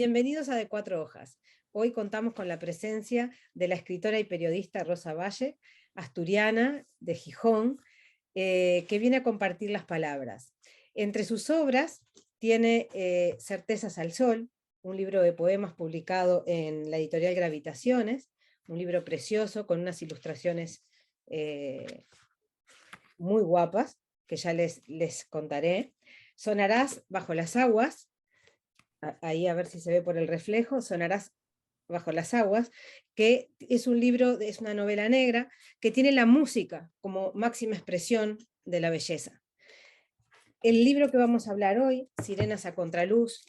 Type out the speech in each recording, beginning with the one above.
Bienvenidos a De Cuatro Hojas. Hoy contamos con la presencia de la escritora y periodista Rosa Valle, asturiana de Gijón, que viene a compartir las palabras. Entre sus obras tiene Certezas al Sol, un libro de poemas publicado en la editorial Gravitaciones, un libro precioso con unas ilustraciones muy guapas, que ya les contaré. Sonarás bajo las aguas, ahí a ver si se ve por el reflejo, Sonarás bajo las aguas, que es un libro, es una novela negra, que tiene la música como máxima expresión de la belleza. El libro que vamos a hablar hoy, Sirenas a Contraluz,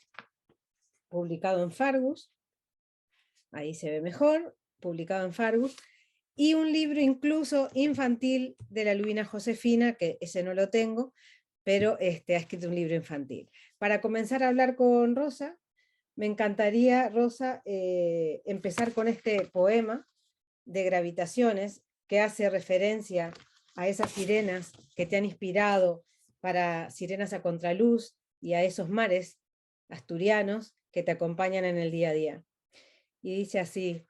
publicado en Fargus, ahí se ve mejor, publicado en Fargus, y un libro incluso infantil de la Lubina Josefina, que ese no lo tengo, pero ha escrito un libro infantil. Para comenzar a hablar con Rosa, me encantaría, Rosa, empezar con este poema de Gravitaciones, que hace referencia a esas sirenas que te han inspirado para Sirenas a Contraluz y a esos mares asturianos que te acompañan en el día a día. Y dice así: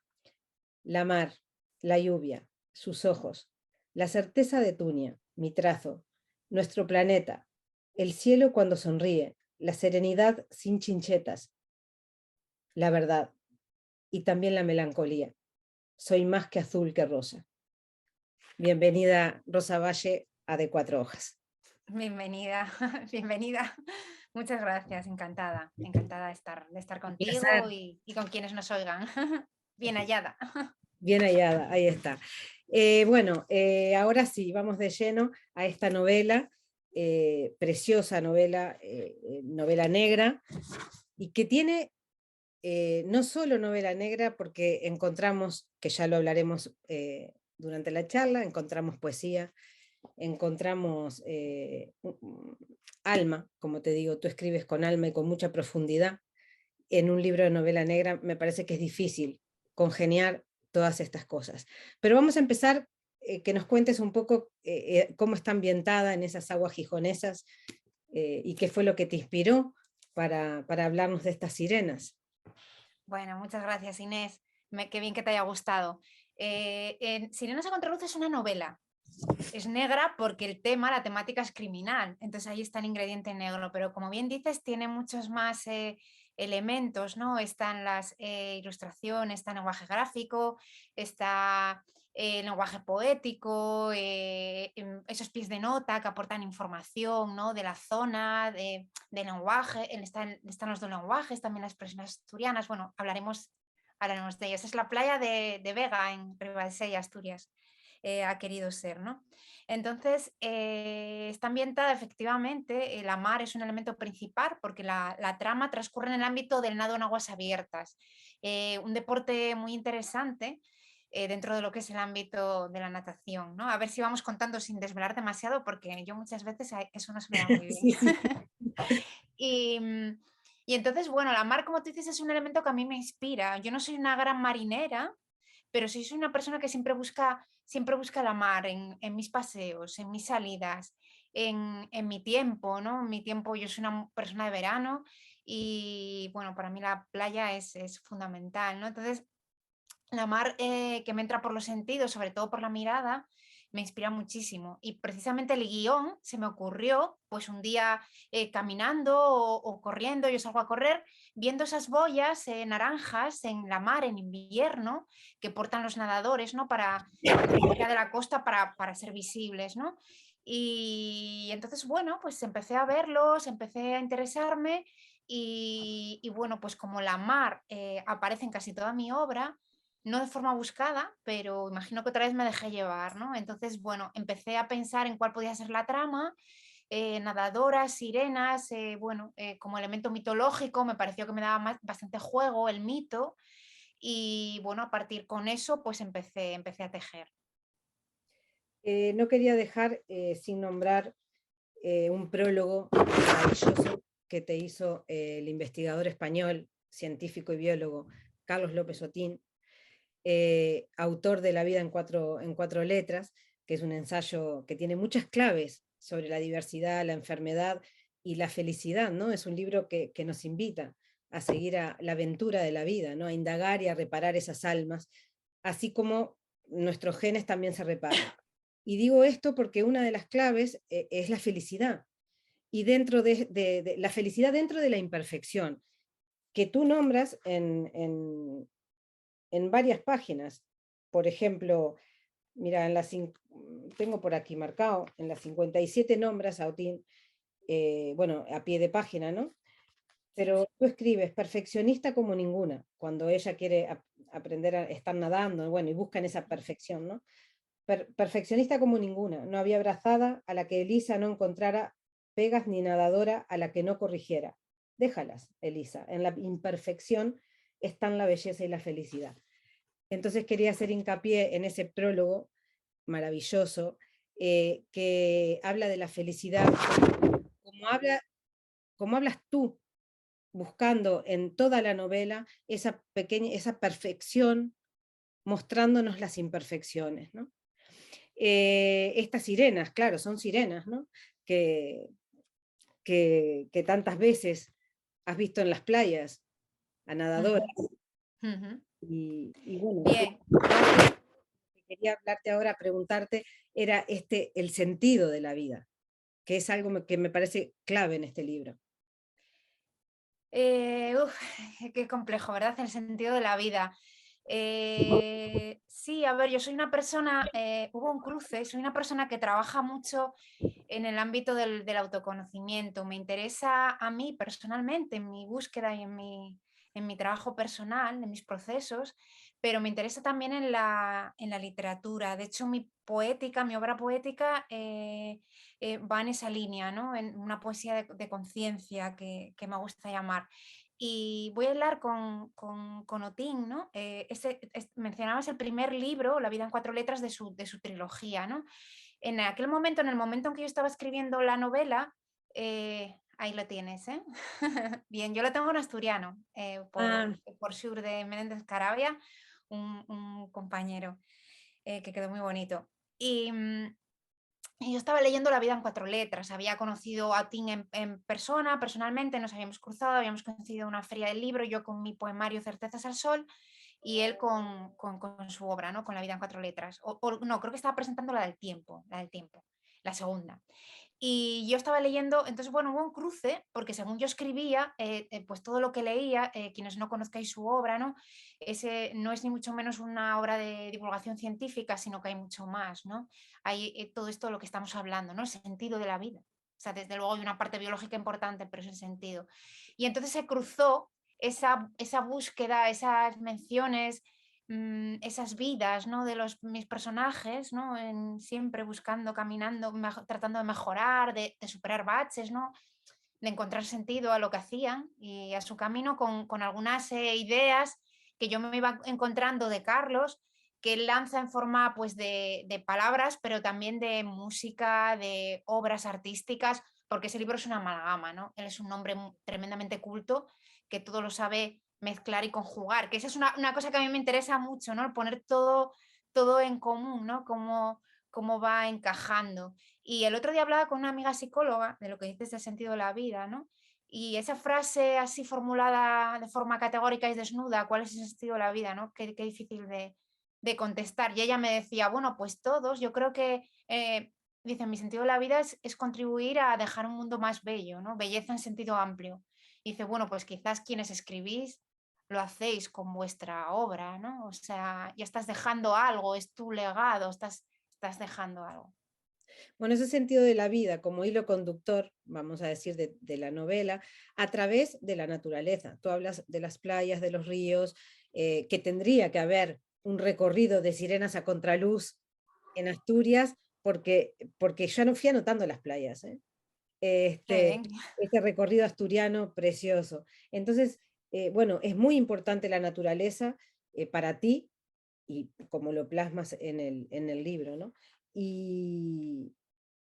la mar, la lluvia, sus ojos, la certeza de Tunia, mi trazo, nuestro planeta, el cielo cuando sonríe, la serenidad sin chinchetas, la verdad y también la melancolía. Soy más que azul que rosa. Bienvenida, Rosa Valle, a De Cuatro Hojas. Bienvenida, bienvenida. Muchas gracias, encantada de estar contigo y con quienes nos oigan. Bien hallada. Bien hallada, ahí está. Ahora sí, vamos de lleno a esta novela, preciosa novela, novela negra, y que tiene no solo novela negra, porque encontramos, que ya lo hablaremos durante la charla, encontramos poesía, encontramos alma, como te digo, tú escribes con alma y con mucha profundidad. En un libro de novela negra me parece que es difícil congeniar todas estas cosas. Pero vamos a empezar, que nos cuentes un poco cómo está ambientada en esas aguas gijonesas y qué fue lo que te inspiró para hablarnos de estas sirenas. Bueno, muchas gracias, Inés. Qué bien que te haya gustado. Sirenas a Contraluz es una novela. Es negra porque el tema, la temática es criminal, entonces ahí está el ingrediente negro, pero como bien dices, tiene muchos más elementos, ¿no? Están las ilustraciones, está el lenguaje gráfico, está el lenguaje poético, esos pies de nota que aportan información, ¿no? De la zona, del lenguaje, están los dos lenguajes, también las expresiones asturianas, bueno, hablaremos de ellas. Es la playa de Vega, en Ribadesella, Asturias. Ha querido ser, ¿no? Entonces, está ambientada efectivamente, la mar es un elemento principal porque la trama transcurre en el ámbito del nado en aguas abiertas, un deporte muy interesante dentro de lo que es el ámbito de la natación, ¿no? A ver si vamos contando sin desvelar demasiado porque yo muchas veces eso no se me da muy bien. Sí, sí. Y entonces, bueno, la mar, como tú dices, es un elemento que a mí me inspira. Yo no soy una gran marinera, pero sí soy una persona que siempre busca la mar en mis paseos, en mis salidas, en mi tiempo, ¿no? En mi tiempo, yo soy una persona de verano y, bueno, para mí la playa es fundamental, ¿no? Entonces, la mar que me entra por los sentidos, sobre todo por la mirada, me inspira muchísimo. Y precisamente el guión se me ocurrió, pues un día caminando o corriendo, yo salgo a correr, viendo esas boyas naranjas en la mar en invierno que portan los nadadores, ¿no? En la orilla de la costa para ser visibles, ¿no? Y entonces, bueno, pues empecé a verlos, empecé a interesarme y bueno, pues como la mar aparece en casi toda mi obra, no de forma buscada, pero imagino que otra vez me dejé llevar, ¿no? Entonces, bueno, empecé a pensar en cuál podía ser la trama, nadadoras, sirenas, como elemento mitológico, me pareció que me daba bastante juego el mito y bueno, a partir con eso, pues empecé a tejer. No quería dejar sin nombrar un prólogo maravilloso que te hizo el investigador español, científico y biólogo Carlos López Otín, autor de La vida en cuatro letras, que es un ensayo que tiene muchas claves sobre la diversidad, la enfermedad y la felicidad, ¿no? Es un libro que nos invita a seguir a la aventura de la vida, ¿no? A indagar y a reparar esas almas, así como nuestros genes también se reparan. Y digo esto porque una de las claves es la felicidad, y dentro de la felicidad dentro de la imperfección, que tú nombras en varias páginas. Por ejemplo, mira, tengo por aquí marcado, en las 57 nombras a Otín, bueno, a pie de página, ¿no? Pero tú escribes perfeccionista como ninguna, cuando ella quiere aprender a estar nadando, bueno, y buscan esa perfección, ¿no? Perfeccionista como ninguna, no había abrazada a la que Elisa no encontrara pegas ni nadadora a la que no corrigiera. Déjalas, Elisa, en la imperfección están la belleza y la felicidad. Entonces quería hacer hincapié en ese prólogo maravilloso que habla de la felicidad, como, como hablas tú, buscando en toda la novela esa perfección, mostrándonos las imperfecciones, ¿no? Estas sirenas, claro, son sirenas, ¿no? Que, que tantas veces has visto en las playas, a nadadoras. Y bueno, Bien. quería hablarte ahora, preguntarte, era el sentido de la vida, que es algo que me parece clave en este libro. Uf, qué complejo, ¿verdad? El sentido de la vida. Sí, a ver, yo soy una persona, hubo un cruce, soy una persona que trabaja mucho en el ámbito del autoconocimiento. Me interesa a mí personalmente, en mi búsqueda y en mi trabajo personal, en mis procesos, pero me interesa también en la literatura. De hecho, mi poética, mi obra poética va en esa línea, ¿no? En una poesía de conciencia que me gusta llamar. Y voy a hablar con Otín, ¿no? Mencionabas el primer libro, La vida en cuatro letras, de su trilogía, ¿no? En aquel momento, en el momento en que yo estaba escribiendo la novela, ahí lo tienes, ¿eh? Bien, yo lo tengo en asturiano, Ah, por Sur de Menéndez Caravia, un compañero que quedó muy bonito. Y yo estaba leyendo La vida en cuatro letras, había conocido a Tim en persona, personalmente, nos habíamos cruzado, habíamos coincidido en una feria del libro, yo con mi poemario Certezas al Sol y él con su obra, ¿no? Con La vida en cuatro letras. No, creo que estaba presentando la del tiempo, la segunda. Y yo estaba leyendo, entonces, bueno, hubo un cruce, porque según yo escribía, pues todo lo que leía, quienes no conozcáis su obra, ¿no? Ese no es ni mucho menos una obra de divulgación científica, sino que hay mucho más, ¿no? Hay todo esto de lo que estamos hablando, ¿no? El sentido de la vida. O sea, desde luego hay una parte biológica importante, pero es el sentido. Y entonces se cruzó esa búsqueda, esas menciones, esas vidas, ¿no? De mis personajes, ¿no? Siempre buscando, caminando, tratando de mejorar, de superar baches, ¿no? De encontrar sentido a lo que hacían y a su camino con algunas ideas que yo me iba encontrando de Carlos, que él lanza en forma pues de palabras, pero también de música, de obras artísticas, porque ese libro es una amalgama, ¿no? Él es un hombre tremendamente culto que todo lo sabe mezclar y conjugar, que esa es una cosa que a mí me interesa mucho, ¿no? El poner todo en común, ¿no? Cómo va encajando. Y el otro día hablaba con una amiga psicóloga de lo que dices del sentido de la vida, ¿no? Y esa frase así formulada de forma categórica y desnuda, ¿cuál es el sentido de la vida, no? Qué difícil de contestar. Y ella me decía, bueno, pues todos, yo creo que, dice, mi sentido de la vida es contribuir a dejar un mundo más bello, ¿no? Belleza en sentido amplio. Y dice, bueno, pues quizás quienes escribís lo hacéis con vuestra obra, ¿no? O sea, ya estás dejando algo, es tu legado, estás dejando algo. bueno, ese sentido de la vida como hilo conductor, vamos a decir, de la novela, a través de la naturaleza. Tú hablas de las playas, de los ríos, que tendría que haber un recorrido de sirenas a contraluz en Asturias, porque yo no fui anotando las playas, ¿eh? Qué Este, bien. este recorrido asturiano precioso. Entonces, bueno, es muy importante la naturaleza para ti, y como lo plasmas en el libro, ¿no? Y,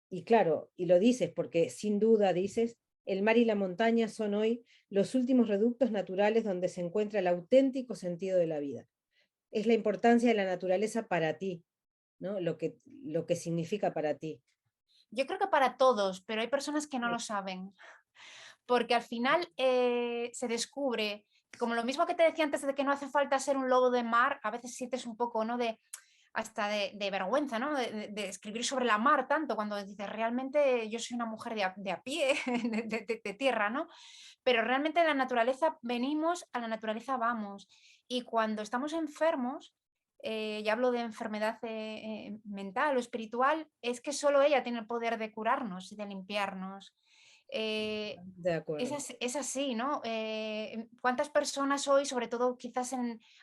y claro, y lo dices porque sin duda dices, el mar y la montaña son hoy los últimos reductos naturales donde se encuentra el auténtico sentido de la vida. Es la importancia de la naturaleza para ti, ¿no? Lo que significa para ti. Yo creo que para todos, pero hay personas que no lo saben. porque al final se descubre, como lo mismo que te decía antes de que no hace falta ser un lobo de mar, a veces sientes un poco, ¿no? Hasta de vergüenza, ¿no? De escribir sobre la mar tanto, cuando dices, realmente yo soy una mujer de a pie, de tierra, ¿no? Pero realmente de la naturaleza venimos, a la naturaleza vamos. Y cuando estamos enfermos, y hablo de enfermedad mental o espiritual, es que solo ella tiene el poder de curarnos y de limpiarnos. Eh, De acuerdo. es así, ¿no? ¿Cuántas personas hoy, sobre todo quizás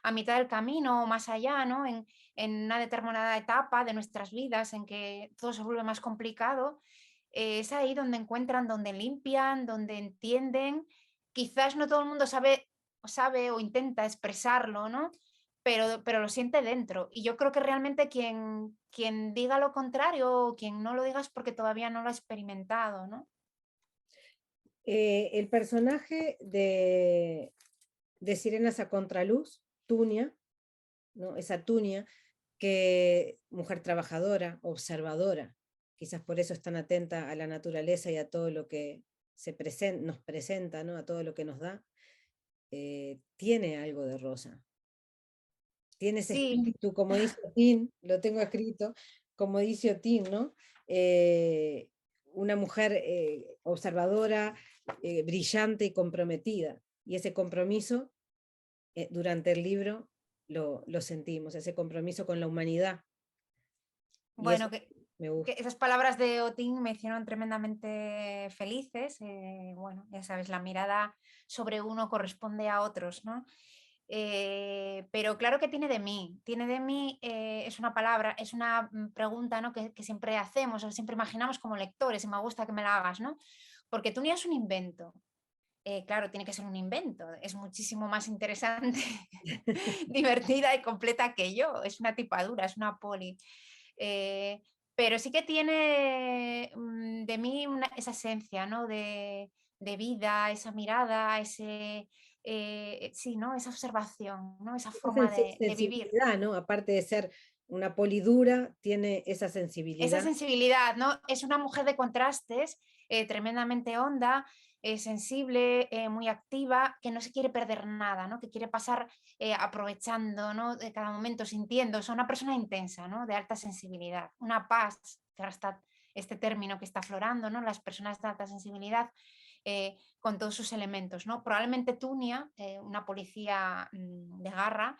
a mitad del camino o más allá, ¿no? En una determinada etapa de nuestras vidas en que todo se vuelve más complicado, es ahí donde encuentran, donde limpian, donde entienden. Quizás no todo el mundo sabe o intenta expresarlo, ¿no? Pero lo siente dentro. Y yo creo que realmente quien diga lo contrario o quien no lo diga es porque todavía no lo ha experimentado, ¿no? El personaje de Sirenas a Contraluz, Tunia, ¿no? Esa Tunia, que mujer trabajadora, observadora, quizás por eso es tan atenta a la naturaleza y a todo lo que nos presenta, ¿no? A todo lo que nos da, tiene algo de Rosa. Tiene ese Sí, espíritu, como dice Otín, lo tengo escrito, como dice Otín, ¿no? Una mujer observadora, brillante y comprometida. Y ese compromiso, durante el libro, lo sentimos, ese compromiso con la humanidad. Y eso bueno, me que gusta. esas palabras de Otín me hicieron tremendamente felices. Bueno, ya sabes, la mirada sobre uno corresponde a otros, ¿no? Pero claro que tiene de mí, es una palabra, es una pregunta, ¿no? Que siempre hacemos o siempre imaginamos como lectores y me gusta que me la hagas, ¿no? Porque tú ni es un invento. Claro, tiene que ser un invento, es muchísimo más interesante, divertida y completa que yo, es una tipadura, es una poli. Eh, pero sí que tiene de mí esa esencia, ¿no? De vida, esa mirada, sí, ¿no? Esa observación, ¿no? Esa Esa forma de vivir. sensibilidad, ¿no? Aparte de ser una polidura, tiene esa Esa sensibilidad. sensibilidad, ¿no? Es una mujer de contrastes, tremendamente honda, sensible, muy activa, que no se quiere perder nada, ¿no? Que quiere pasar aprovechando, ¿no? De cada momento, sintiendo. Es una persona intensa, ¿no? De alta sensibilidad. Una paz, que ahora está este término que está aflorando, ¿no? Las personas de alta sensibilidad, con todos sus elementos, ¿no? Probablemente Tunia, una policía de garra,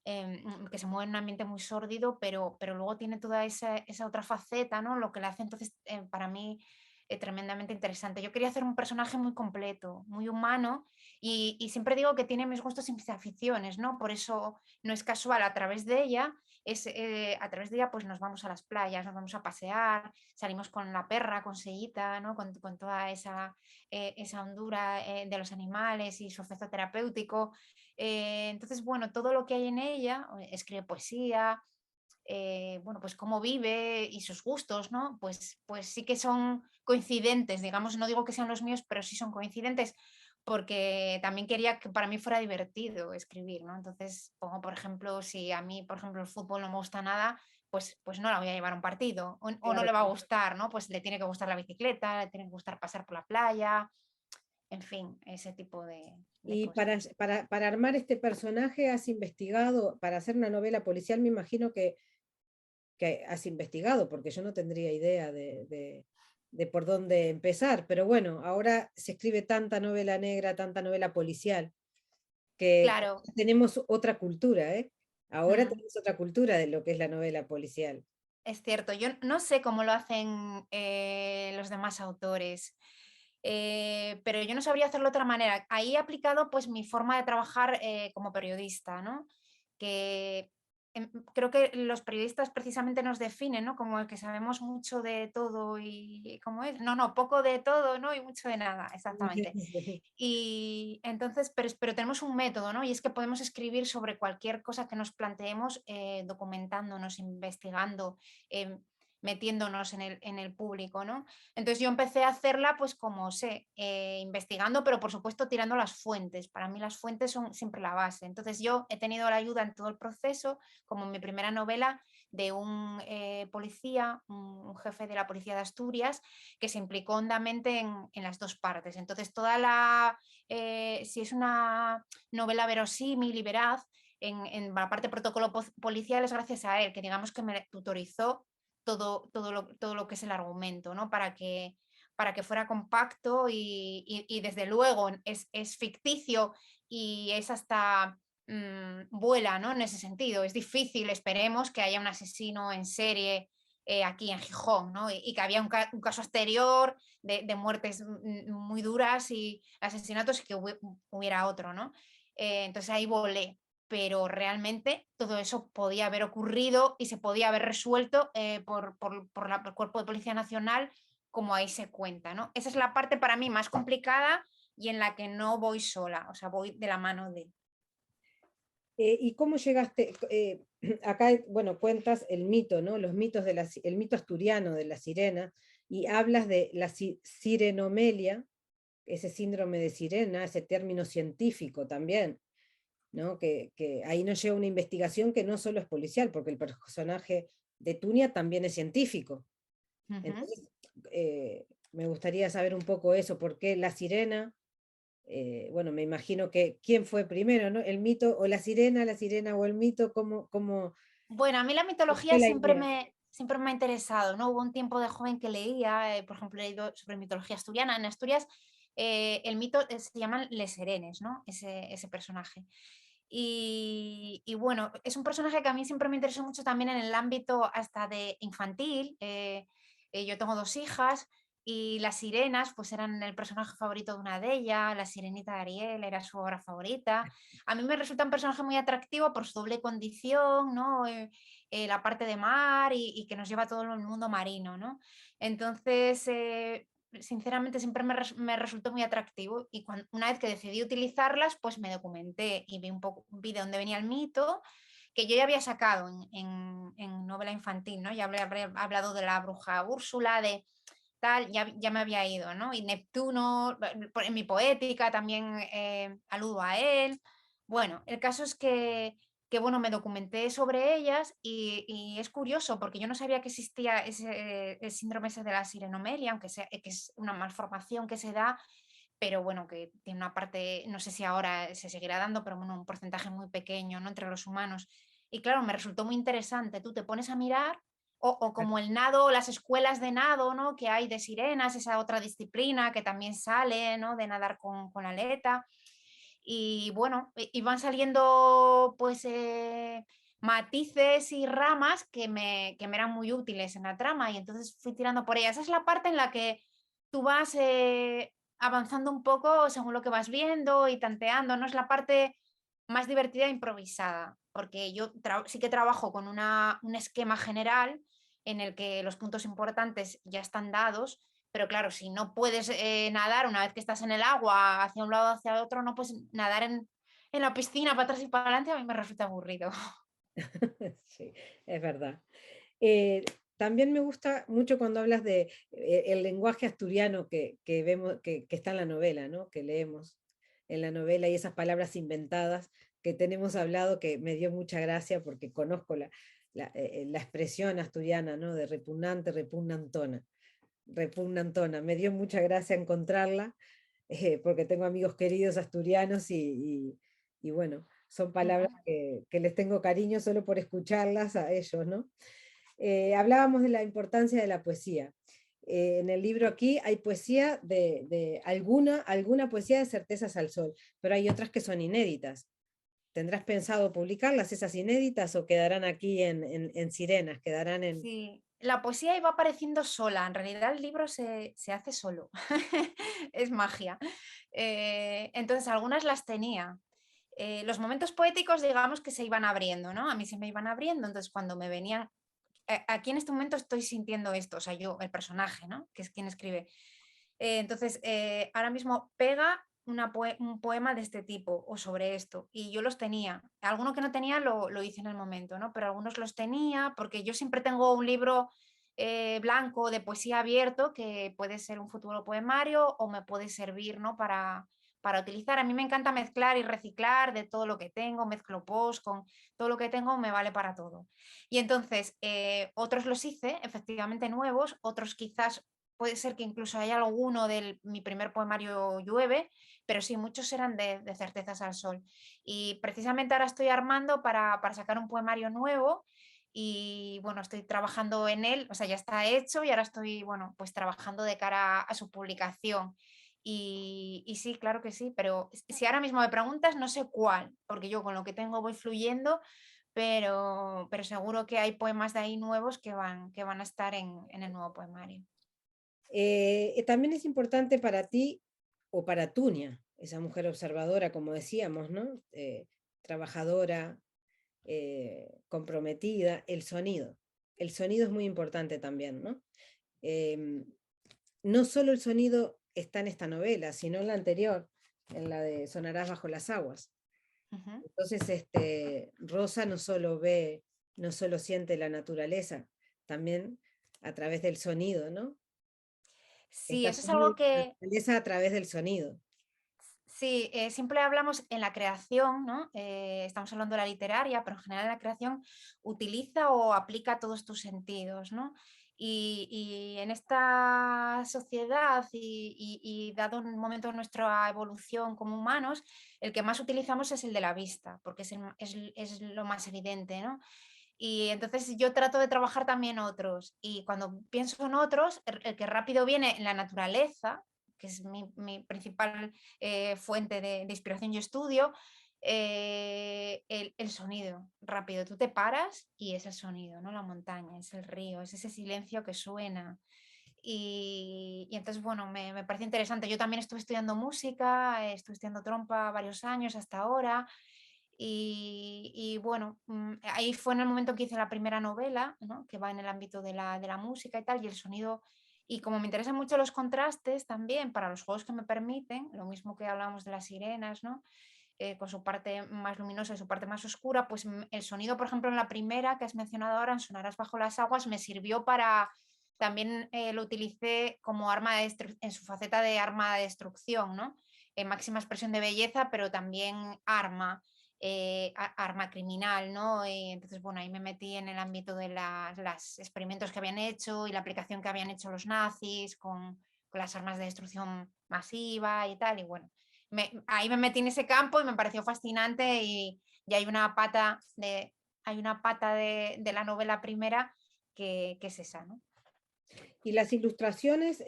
que se mueve en un ambiente muy sórdido, pero luego tiene toda esa otra faceta, ¿no? Lo que le hace entonces, para mí, tremendamente interesante. Yo quería hacer un personaje muy completo, muy humano, y siempre digo que tiene mis gustos y mis aficiones, ¿no? Por eso no es casual, a través de ella pues nos vamos a las playas, nos vamos a pasear, salimos con la perra, con Sellita, ¿no? Con toda esa hondura de los animales y su efecto terapéutico. Entonces, bueno, todo lo que hay en ella, escribe poesía, bueno, pues cómo vive y sus gustos, ¿no? Pues sí que son coincidentes, digamos, no digo que sean los míos, pero sí son coincidentes, porque también quería que para mí fuera divertido escribir, ¿no? Entonces, pongo, por ejemplo, si a mí, por ejemplo, el fútbol no me gusta nada, pues no la voy a llevar a un partido, o no Claro. le va a gustar, ¿no? Pues le tiene que gustar la bicicleta, le tiene que gustar pasar por la playa, en fin, ese tipo de Y cosas. para armar este personaje has investigado, para hacer una novela policial, me imagino que has investigado, porque yo no tendría idea de por dónde empezar, pero bueno, ahora se escribe tanta novela negra, tanta novela policial, que Claro. tenemos otra cultura, ¿eh? Ahora Mm. tenemos otra cultura de lo que es la novela policial. Es cierto, yo no sé cómo lo hacen los demás autores, pero yo no sabría hacerlo de otra manera. Ahí he aplicado pues mi forma de trabajar como periodista, ¿no? Que creo que los periodistas precisamente nos definen, ¿no? Como el que sabemos mucho de todo y ¿cómo es? No, no, poco de todo, ¿no? Y mucho de nada, exactamente. Y entonces, pero tenemos un método, ¿no? Y es que podemos escribir sobre cualquier cosa que nos planteemos, documentándonos, investigando. metiéndonos en el público, ¿no? Entonces yo empecé a hacerla pues como sé, investigando, pero por supuesto tirando las fuentes. Para mí las fuentes son siempre la base. Entonces yo he tenido la ayuda en todo el proceso, como en mi primera novela, de un policía, un jefe de la policía de Asturias, que se implicó hondamente en las dos partes. Entonces si es una novela verosímil y veraz, en la parte de protocolo policial es gracias a él, que digamos que me tutorizó todo lo que es el argumento, ¿no? Para que fuera compacto y desde luego es ficticio y es hasta vuela, ¿no? En ese sentido. Es difícil, esperemos, que haya un asesino en serie aquí en Gijón, ¿no? Y que había un caso exterior de muertes muy duras y asesinatos y que hubiera otro, ¿no? Entonces ahí volé, pero realmente todo eso podía haber ocurrido y se podía haber resuelto por el Cuerpo de Policía Nacional, como ahí se cuenta, ¿no? Esa es la parte para mí más complicada y en la que no voy sola, o sea, voy de la mano de... ¿Y cómo llegaste? Acá, bueno, cuentas el mito, ¿no? Los mitos el mito asturiano de la sirena, y hablas de la sirenomelia, ese síndrome de sirena, ese término científico también, ¿no? Que ahí nos lleva una investigación que no solo es policial, porque el personaje de Tunia también es científico. Entonces, me gustaría saber un poco eso, por qué la sirena. Bueno, me imagino que quién fue primero, ¿no? El mito o la sirena o el mito, ¿cómo Bueno, a mí la mitología fue la idea? siempre me ha interesado, ¿no? Hubo un tiempo de joven que leía, por ejemplo, he leído sobre mitología asturiana. En Asturias, el mito se llaman Les Serenes, ¿no? Ese personaje. Y bueno, es un personaje que a mí siempre me interesó mucho también en el ámbito hasta de infantil. Yo tengo dos hijas y las sirenas pues eran el personaje favorito de una de ellas, la sirenita de Ariel era su obra favorita. A mí me resulta un personaje muy atractivo por su doble condición, ¿no? La parte de mar y que nos lleva a todo el mundo marino, ¿no? Entonces, sinceramente siempre me resultó muy atractivo y una vez que decidí utilizarlas, pues me documenté y vi de dónde venía el mito, que yo ya había sacado en novela infantil, ¿no? Ya hablé hablado de la bruja Úrsula, de tal, ya me había ido, ¿no? Y Neptuno, en mi poética también aludo a él. Bueno, el caso es que bueno, me documenté sobre ellas y es curioso porque yo no sabía que existía el síndrome ese de la sirenomelia, aunque que es una malformación que se da, pero bueno, que tiene una parte, no sé si ahora se seguirá dando, pero bueno, un porcentaje muy pequeño, ¿no? Entre los humanos. Y claro, me resultó muy interesante. Tú te pones a mirar o como el nado, las escuelas de nado, ¿no? Que hay de sirenas, esa otra disciplina que también sale, ¿no? De nadar con aleta. Y bueno, y van saliendo pues matices y ramas que me eran muy útiles en la trama y entonces fui tirando por ellas. Esa es la parte en la que tú vas avanzando un poco según lo que vas viendo y tanteando, ¿no? Es la parte más divertida e improvisada, porque yo sí que trabajo con un esquema general en el que los puntos importantes ya están dados, pero claro, si no puedes nadar una vez que estás en el agua hacia un lado o hacia otro, no puedes nadar en la piscina para atrás y para adelante, a mí me resulta aburrido. Sí, es verdad. Eh, También me gusta mucho cuando hablas de el lenguaje asturiano que vemos, que está en la novela, ¿no? Que leemos en la novela y esas palabras inventadas que tenemos hablado, que me dio mucha gracia porque conozco la expresión asturiana, ¿no? De repugnante, repugnantona. Repugnantona. Me dio mucha gracia encontrarla porque tengo amigos queridos asturianos y bueno, son palabras que les tengo cariño solo por escucharlas a ellos, ¿no? Hablábamos de la importancia de la poesía. En el libro aquí hay poesía de alguna poesía de Certezas al Sol, pero hay otras que son inéditas. ¿Tendrás pensado publicarlas, esas inéditas, o quedarán aquí en Sirenas? Quedarán en... Sí, la poesía iba apareciendo sola, en realidad el libro se hace solo, es magia. Entonces algunas las tenía. Los momentos poéticos, digamos que se iban abriendo, ¿no? A mí se me iban abriendo, entonces cuando me venían aquí en este momento estoy sintiendo esto, o sea, yo, el personaje, ¿no? Que es quien escribe. Entonces, ahora mismo pega un poema de este tipo o sobre esto, y yo los tenía. Alguno que no tenía lo hice en el momento, ¿no? Pero algunos los tenía, porque yo siempre tengo un libro blanco de poesía abierto, que puede ser un futuro poemario o me puede servir, ¿no? Para utilizar. A mí me encanta mezclar y reciclar de todo lo que tengo, mezclo post con todo lo que tengo, me vale para todo. Y entonces, otros los hice, efectivamente nuevos, otros quizás puede ser que incluso haya alguno de mi primer poemario Llueve, pero sí, muchos eran de Certezas al Sol. Y precisamente ahora estoy armando para sacar un poemario nuevo y bueno, estoy trabajando en él, o sea, ya está hecho y ahora estoy, bueno, pues trabajando de cara a su publicación. Y sí, claro que sí, pero si ahora mismo me preguntas, no sé cuál, porque yo con lo que tengo voy fluyendo, pero seguro que hay poemas de ahí nuevos que van a estar en el nuevo poemario. También es importante para ti o para Tunia, esa mujer observadora, como decíamos, ¿no? Trabajadora, comprometida, el sonido. El sonido es muy importante también, ¿no? No solo el sonido está en esta novela, sino en la anterior, en la de Sonarás bajo las aguas. Ujú. Entonces, Rosa no solo ve, no solo siente la naturaleza, también a través del sonido, ¿no? Sí, Está eso es viendo algo la que, naturaleza a través del sonido. sí, siempre hablamos en la creación, ¿no? Estamos hablando de la literaria, pero en general en la creación utiliza o aplica todos tus sentidos, ¿no? Y en esta sociedad y dado un momento de nuestra evolución como humanos, el que más utilizamos es el de la vista, porque es lo más evidente, ¿no? Y entonces yo trato de trabajar también otros. Y cuando pienso en otros, el que rápido viene en la naturaleza, que es mi principal fuente de inspiración y estudio, el sonido rápido. Tú te paras y es el sonido, ¿no? La montaña, es el río, es ese silencio que suena. Y entonces, bueno, me parece interesante. Yo también estuve estudiando música, estuve estudiando trompa varios años hasta ahora. Y bueno, ahí fue en el momento que hice la primera novela, ¿no? Que va en el ámbito de la música y tal, y el sonido. Y como me interesan mucho los contrastes también para los juegos que me permiten, lo mismo que hablábamos de las sirenas, ¿no? Con su parte más luminosa y su parte más oscura, pues el sonido, por ejemplo, en la primera que has mencionado ahora, en Sonarás bajo las aguas, me sirvió para, también lo utilicé como arma en su faceta de arma de destrucción, ¿no? Máxima expresión de belleza, pero también arma. Arma criminal, ¿no? Y entonces, bueno, ahí me metí en el ámbito de los experimentos que habían hecho y la aplicación que habían hecho los nazis con las armas de destrucción masiva y tal, y bueno, ahí me metí en ese campo y me pareció fascinante y hay una pata de la novela primera que es esa, ¿no? Y las ilustraciones,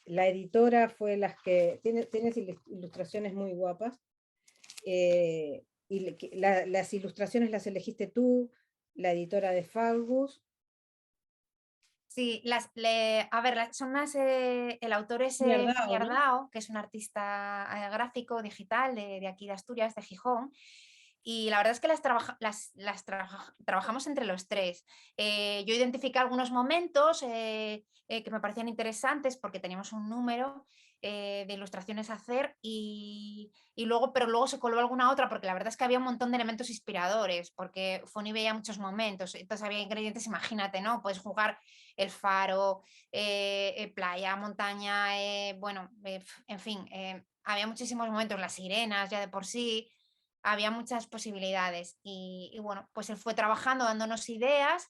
la editora fue las que, tienes ilustraciones muy guapas, y las ilustraciones las elegiste tú, la editora de Falgus. Sí, a ver, son unas, el autor es Fanny Mierdao, ¿no? Ardao, que es un artista gráfico digital de aquí de Asturias, de Gijón, y la verdad es que trabajamos entre los tres. Yo identifiqué algunos momentos que me parecían interesantes porque teníamos un número de ilustraciones a hacer y luego, pero luego se coló alguna otra porque la verdad es que había un montón de elementos inspiradores porque Fanny veía muchos momentos, entonces había ingredientes, imagínate, ¿no? Puedes jugar el faro, playa, montaña, bueno, en fin, había muchísimos momentos, las sirenas ya de por sí, había muchas posibilidades y bueno, pues él fue trabajando, dándonos ideas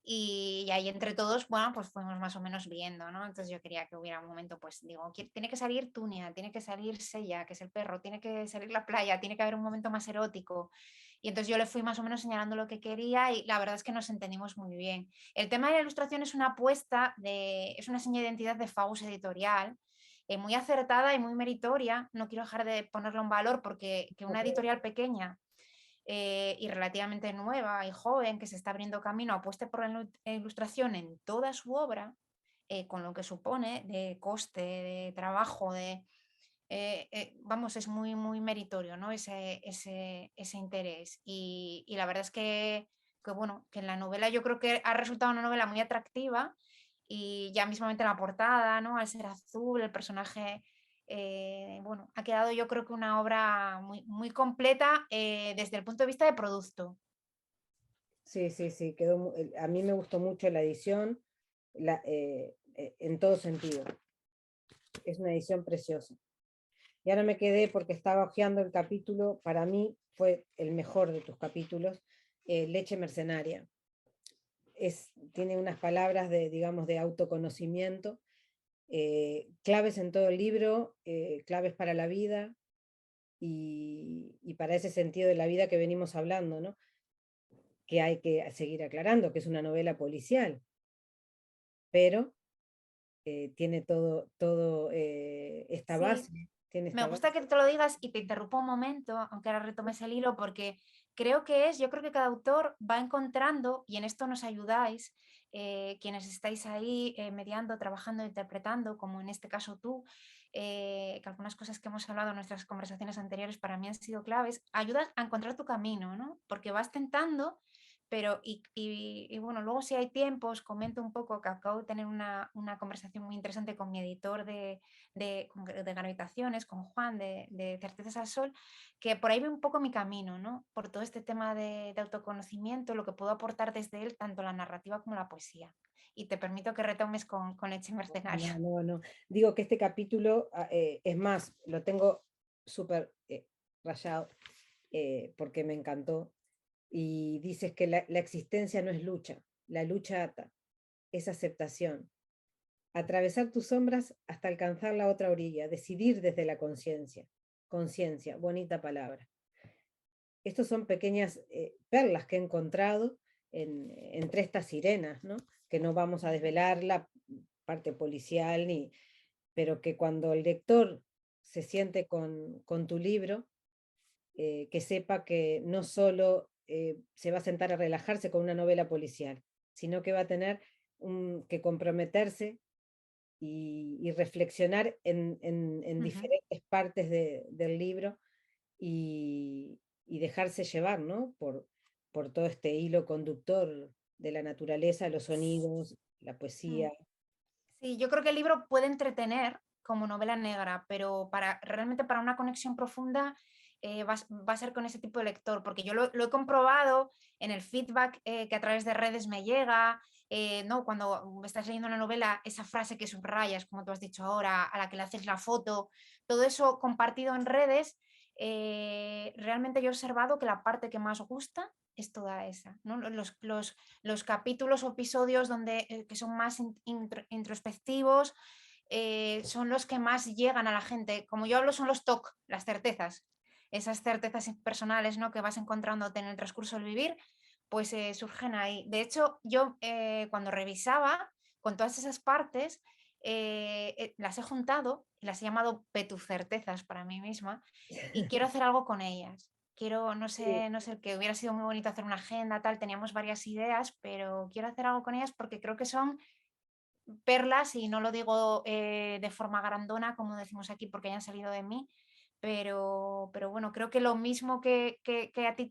y ahí entre todos, bueno, pues fuimos más o menos viendo, ¿no? Entonces yo quería que hubiera un momento, pues digo, tiene que salir Tunia, tiene que salir Sella, que es el perro, tiene que salir la playa, tiene que haber un momento más erótico. Y entonces yo le fui más o menos señalando lo que quería y la verdad es que nos entendimos muy bien. El tema de la ilustración es una apuesta, es una seña de identidad de Fagus Editorial, muy acertada y muy meritoria. No quiero dejar de ponerlo en valor porque que una Okay. editorial pequeña y relativamente nueva y joven que se está abriendo camino apueste por la ilustración en toda su obra, con lo que supone de coste, de trabajo, vamos, es muy, muy meritorio, ¿no? Ese interés. Y la verdad es bueno, que en la novela yo creo que ha resultado una novela muy atractiva y ya mismamente la portada, ¿no? Al ser azul, el personaje, bueno, ha quedado yo creo que una obra muy, muy completa desde el punto de vista de producto. Sí, sí, sí, a mí me gustó mucho la edición, en todo sentido. Es una edición preciosa. Y ahora me quedé porque estaba hojeando el capítulo, para mí fue el mejor de tus capítulos, Leche Mercenaria. Tiene unas palabras de, digamos, de autoconocimiento, claves en todo el libro, claves para la vida y para ese sentido de la vida que venimos hablando, ¿no? Que hay que seguir aclarando, que es una novela policial, pero tiene todo esta Sí, base. Tiene me esta gusta base. que te lo digas y te interrumpo un momento, aunque ahora retomes el hilo, porque yo creo que cada autor va encontrando, y en esto nos ayudáis, quienes estáis ahí mediando, trabajando, interpretando, como en este caso tú, que algunas cosas que hemos hablado en nuestras conversaciones anteriores para mí han sido claves, ayudas a encontrar tu camino, ¿no? Porque vas tentando, pero, y bueno, luego si hay tiempo, os comento un poco que acabo de tener una conversación muy interesante con mi editor de Gravitaciones, con Juan de Certezas al Sol, que por ahí ve un poco mi camino, ¿no? Por todo este tema de autoconocimiento, lo que puedo aportar desde él, tanto la narrativa como la poesía. Y te permito que retomes con Leche Mercenaria. No. Digo que este capítulo, es más, lo tengo súper rayado, porque me encantó. Y dices que la existencia no es lucha, la lucha ata, es aceptación. Atravesar tus sombras hasta alcanzar la otra orilla, decidir desde la conciencia. Conciencia, bonita palabra. Estos son pequeñas perlas que he encontrado entre estas sirenas, ¿no? Que no vamos a desvelar la parte policial, pero que cuando el lector se siente con tu libro, que sepa que no solo se va a sentar a relajarse con una novela policial, sino que va a tener que comprometerse y reflexionar en diferentes partes del libro y dejarse llevar, ¿no? Por todo este hilo conductor de la naturaleza, los sonidos, la poesía. Sí, yo creo que el libro puede entretener como novela negra, pero realmente para una conexión profunda va a ser con ese tipo de lector, porque yo lo he comprobado en el feedback que a través de redes me llega, ¿no? Cuando estás leyendo una novela, esa frase que subrayas, como tú has dicho ahora, a la que le haces la foto, todo eso compartido en redes, realmente yo he observado que la parte que más gusta es toda esa, ¿no? Los capítulos o episodios que son más introspectivos son los que más llegan a la gente. Como yo hablo, son los TOC, las certezas, esas certezas personales, ¿no? Que vas encontrándote en el transcurso del vivir, pues surgen ahí. De hecho, yo cuando revisaba con todas esas partes, las he juntado y las he llamado petucertezas para mí misma y quiero hacer algo con ellas. Quiero, no sé, que hubiera sido muy bonito hacer una agenda, tal, teníamos varias ideas, pero quiero hacer algo con ellas porque creo que son perlas y no lo digo de forma grandona, como decimos aquí, porque hayan salido de mí, pero bueno, creo que lo mismo que a ti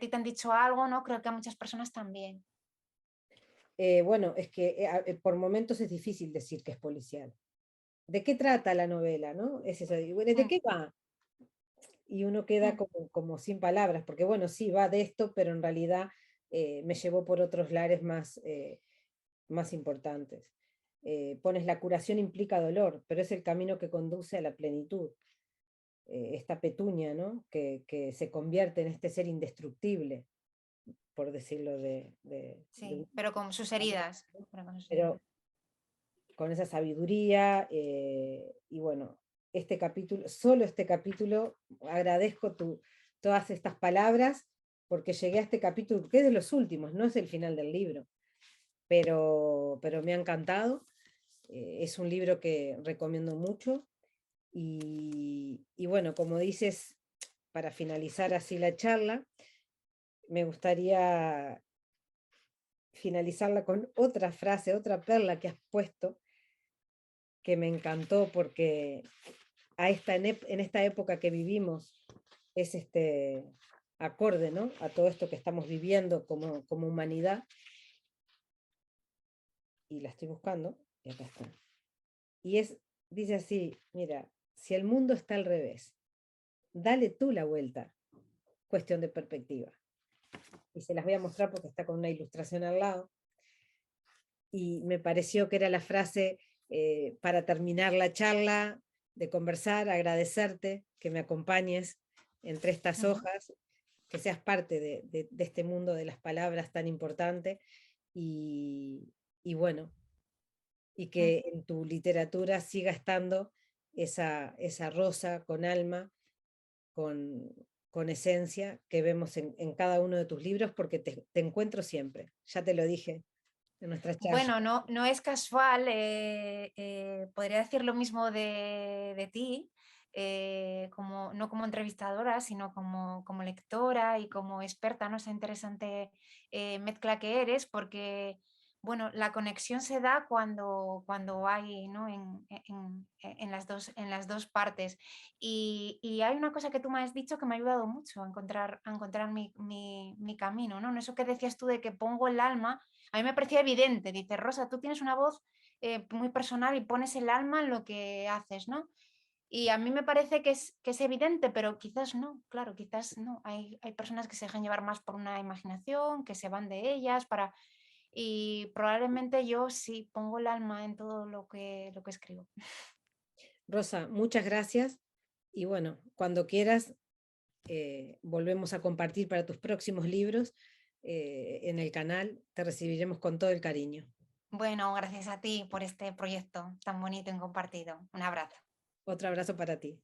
te han dicho algo, ¿no? Creo que a muchas personas también. Bueno, es que por momentos es difícil decir que es policial. ¿De qué trata la novela, no? Es eso, y bueno, ¿de Mm, qué va? Y uno queda mm. como sin palabras, porque bueno, sí, va de esto, pero en realidad me llevó por otros lares más importantes. Pones la curación implica dolor, pero es el camino que conduce a la plenitud. Esta petunia, ¿no? Que se convierte en este ser indestructible, por decirlo Sí, pero con sus heridas. Pero con sus heridas. pero con esa sabiduría, y bueno, este capítulo, solo este capítulo, agradezco todas estas palabras, porque llegué a este capítulo, que es de los últimos, no es el final del libro, pero me ha encantado. Es un libro que recomiendo mucho. Y bueno, como dices, para finalizar así la charla, me gustaría finalizarla con otra frase, otra perla que has puesto, que me encantó porque en esta época que vivimos es este acorde, ¿no? A todo esto que estamos viviendo como humanidad. Y la estoy buscando, y acá está. Y dice así, mira, si el mundo está al revés, dale tú la vuelta, cuestión de perspectiva. Y se las voy a mostrar porque está con una ilustración al lado. y me pareció que era la frase para terminar la charla, de conversar, agradecerte que me acompañes entre estas Ujú. hojas, que seas parte de este mundo de las palabras tan importante y, y bueno, y que Ujú. en tu literatura siga estando esa rosa con alma, con, con esencia que vemos en cada uno de tus libros, porque te encuentro siempre, ya te lo dije en nuestras charlas. Bueno, no, no es casual, podría decir lo mismo de ti, como, no como entrevistadora, sino como lectora y como experta, ¿no? Esa interesante mezcla que eres, porque bueno, la conexión se da cuando hay, ¿no? En las dos partes. Y hay una cosa que tú me has dicho que me ha ayudado mucho a encontrar mi camino, ¿no? Eso que decías tú de que pongo el alma. A mí me parecía evidente, dice Rosa, tú tienes una voz muy personal y pones el alma en lo que haces, ¿no? Y a mí me parece que es evidente, pero quizás no, claro, quizás no. Hay personas que se dejan llevar más por una imaginación, que se van de ellas para... Y probablemente yo sí pongo el alma en todo lo que escribo. Rosa, muchas gracias y bueno, cuando quieras volvemos a compartir para tus próximos libros en el canal, te recibiremos con todo el cariño. Bueno, gracias a ti por este proyecto tan bonito y compartido. Un abrazo. Otro abrazo para ti.